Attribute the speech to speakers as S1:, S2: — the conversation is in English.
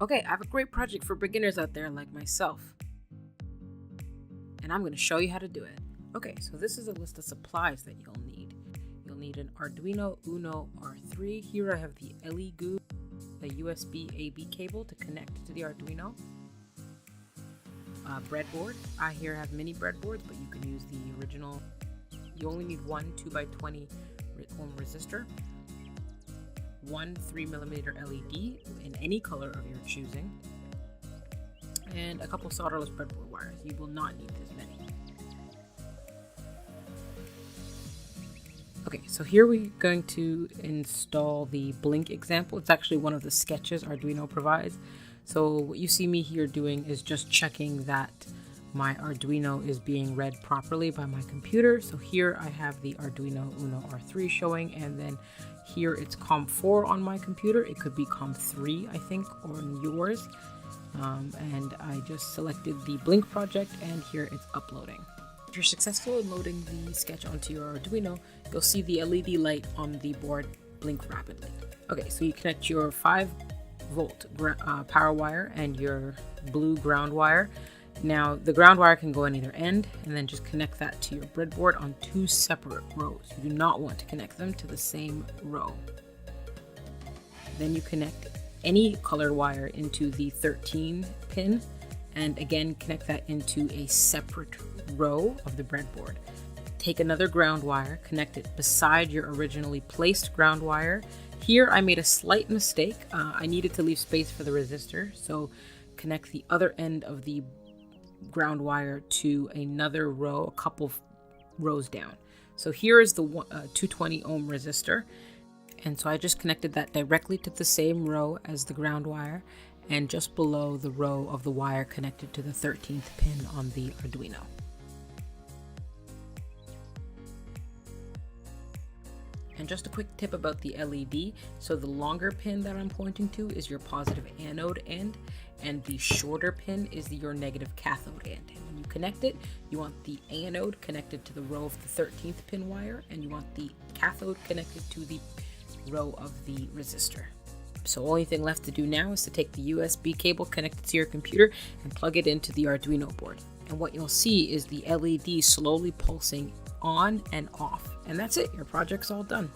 S1: Okay, I have a great project for beginners out there like myself, and I'm going to show you how to do it. Okay, so this is a list of supplies that you'll need. You'll need an Arduino UNO R3. Here I have the LED, a USB AB cable to connect to the Arduino. Breadboard. I here have mini breadboards, but you can use the original. You only need one 2x20 ohm resistor, one 3mm LED in any color of your choosing, and a couple solderless breadboard wires. You will not need this many. Okay, so here we're going to install the blink example. It's actually one of the sketches Arduino provides. So what you see me here doing is just checking that my Arduino is being read properly by my computer. So here I have the Arduino UNO R3 showing, and then here it's COM4 on my computer. It could be COM3, I think, or in yours. And I just selected the blink project, and here it's uploading. If you're successful in loading the sketch onto your Arduino, you'll see the LED light on the board blink rapidly. Okay, so you connect your 5-volt power wire and your blue ground wire. Now, the ground wire can go on either end, and then just connect that to your breadboard on 2 separate rows. You do not want to connect them to the same row. Then you connect any colored wire into the 13 pin, and again connect that into a separate row of the breadboard. Take another ground wire, connect it beside your originally placed ground wire. Here I made a slight mistake. I needed to leave space for the resistor, so connect the other end of the ground wire to another row, a couple rows down. So here is the 220 ohm resistor, and so I just connected that directly to the same row as the ground wire, and just below the row of the wire connected to the 13th pin on the Arduino. And just a quick tip about the LED. So the longer pin that I'm pointing to is your positive anode end, and the shorter pin is your negative cathode end. And when you connect it, you want the anode connected to the row of the 13th pin wire, and you want the cathode connected to the row of the resistor. So only thing left to do now is to take the USB cable connected to your computer and plug it into the Arduino board. And what you'll see is the LED slowly pulsing on and off. And that's it, your project's all done.